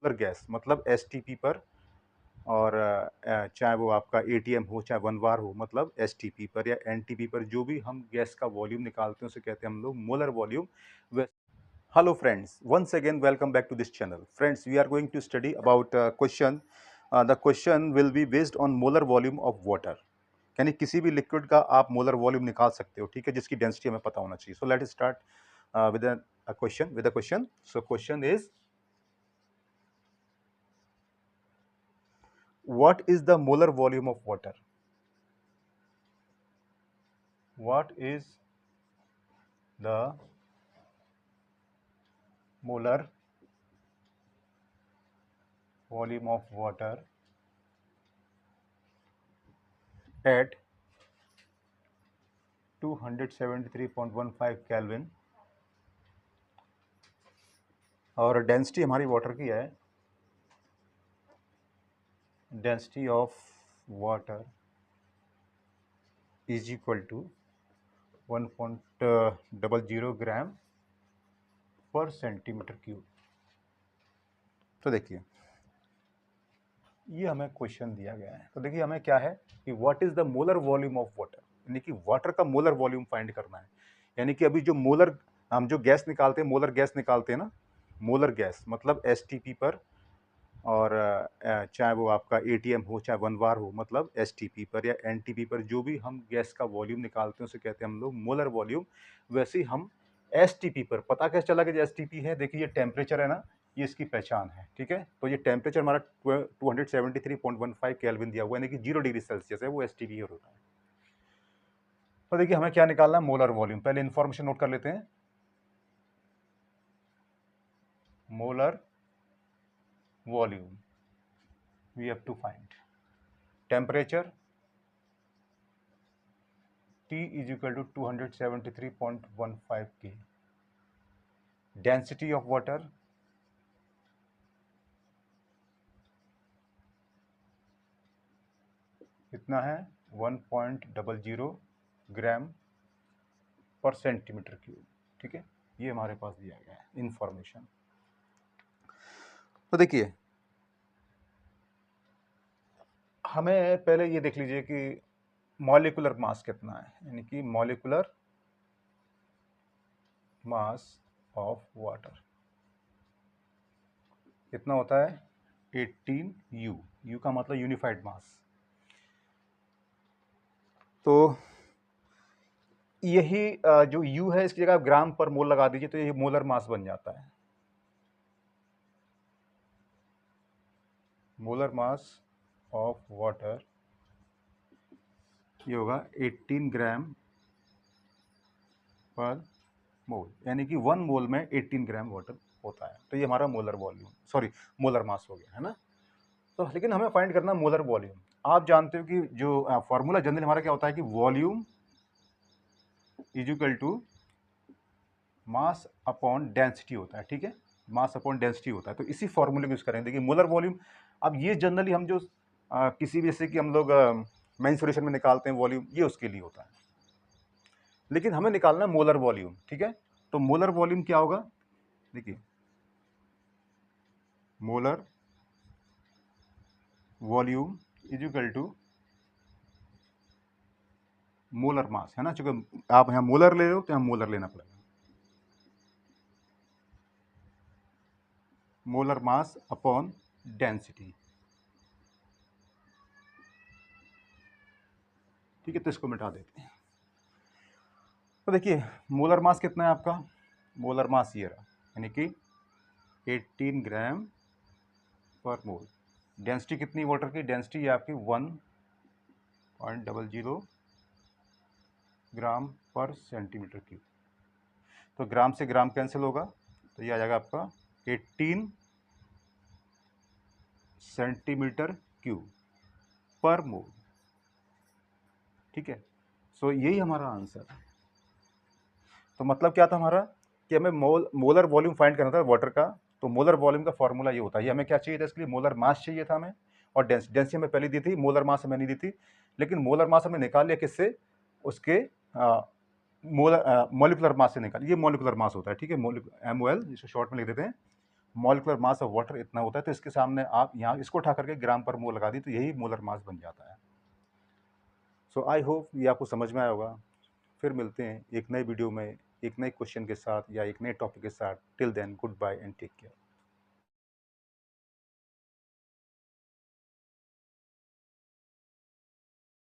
Molar gas मतलब STP पर, और चाहे वो आपका एटीएम हो चाहे 1 बार हो, मतलब एसटीपी पर या एनटीपी पर जो भी हम गैस का वॉल्यूम निकालते हैं उसे कहते हैं हम लोग molar volume. Hello friends, once again welcome back to this channel. Friends, we are going to study about question. The question will be based on molar volume of water. यानी किसी भी लिक्विड का आप मोलर वॉल्यूम निकाल सकते हो, ठीक है, जिसकी डेंसिटी हमें पता होना चाहिए. So let start with a question. So question is, what is the molar volume of water? What is the molar volume of water at 273.15 kelvin, और डेंसिटी हमारी वाटर की है, density of water is equal to 1.00 gram per centimetre cube. तो देखिए ये हमें question दिया गया है. तो देखिए हमें क्या है कि what is the molar volume of water, यानी कि वाटर का मोलर वॉल्यूम फाइंड करना है. यानी कि अभी जो मोलर, हम जो गैस निकालते हैं, मोलर गैस निकालते हैं ना, मोलर गैस मतलब एसटीपी पर, और चाहे वो आपका एटीएम हो चाहे 1 बार हो, मतलब एसटीपी पर या एनटीपी पर जो भी हम गैस का वॉल्यूम निकालते हैं उसे कहते हैं हम लोग मोलर वॉल्यूम. वैसे ही हम एसटीपी पर, पता कैसे चला कि एसटीपी है, देखिए ये टेम्परेचर है ना, ये इसकी पहचान है, ठीक है. तो ये टेम्परेचर हमारा 273.15 केल्विन दिया हुआ है, यानी कि 0 डिग्री सेल्सियस है, वो एसटीपी होता है. तो देखिए हमें क्या निकालना है, मोलर वॉल्यूम. पहले इंफॉर्मेशन नोट कर लेते हैं. Molar volume we have to find. Temperature T is equal to 273.15 K. Density of water कितना है, 1.00 ग्राम पर सेंटीमीटर क्यूब, ठीक है. ये हमारे पास दिया गया है इंफॉर्मेशन. तो देखिए हमें पहले ये देख लीजिए कि मॉलिक्यूलर मास कितना है, यानी कि मॉलिक्यूलर मास ऑफ वाटर कितना होता है, 18 यू. यू का मतलब यूनिफाइड मास. तो यही जो U है इसकी जगह आप ग्राम पर मोल लगा दीजिए तो ये मोलर मास बन जाता है. मोलर मास ऑफ वाटर ये होगा 18 ग्राम पर मोल, यानी कि 1 मोल में 18 ग्राम वाटर होता है. तो ये हमारा molar volume, sorry molar mass हो गया है ना. तो लेकिन हमें फाइंड करना मोलर वॉल्यूम. आप जानते हो कि जो फॉर्मूला जनरल हमारा क्या होता है कि volume is equal to mass upon density होता है, ठीक है. मास अपॉन डेंसिटी होता है. तो इसी फॉर्मूले को यूज करेंगे. देखिए मोलर वॉल्यूम, अब ये जनरली हम जो किसी भी, जैसे कि हम लोग मेंसुरेशन में निकालते हैं वॉल्यूम, ये उसके लिए होता है. लेकिन हमें निकालना है मोलर वॉल्यूम, ठीक है. तो मोलर वॉल्यूम क्या होगा, देखिए molar volume is equal to molar mass, है ना. चूंकि आप यहाँ मोलर ले रहे हो तो यहाँ मोलर लेना पड़ेगा. मोलर मास अपॉन डेंसिटी, ठीक है. तो इसको मिटा देते हैं. तो देखिए मोलर मास कितना है आपका, मोलर मास ये रहा, यानी कि 18 ग्राम पर मोल. डेंसिटी कितनी वाटर की, डेंसिटी ये आपकी 1.00 ग्राम पर सेंटीमीटर क्यूब. तो ग्राम से ग्राम कैंसिल होगा तो ये आ जाएगा आपका 18 सेंटीमीटर क्यूब पर मोल, ठीक है. सो यही हमारा आंसर है. तो मतलब क्या था हमारा कि हमें मोलर वॉल्यूम फाइंड करना था वाटर का. तो मोलर वॉल्यूम का फॉर्मूला ये होता है. हमें क्या चाहिए था, इसके लिए मोलर मास चाहिए था हमें, और डेंसिटी हमें पहले दी थी, मोलर मास हमें नहीं दी थी. लेकिन मोलर मास हमें निकाल लिया किससे, उसके मोलकुलर मास से निकाल. ये मोलिकुलर मास होता है, ठीक है. MOL जिसको शॉर्ट में लिख देते हैं मॉलिक्यूलर मास ऑफ वाटर इतना होता है, तो इसके सामने आप यहाँ इसको उठा करके ग्राम पर मोल लगा दी तो यही मोलर मास बन जाता है। सो आई होप ये आपको समझ में आया होगा। फिर मिलते हैं एक नए वीडियो में एक नए क्वेश्चन के साथ या एक नए टॉपिक के साथ। Till then goodbye and take care.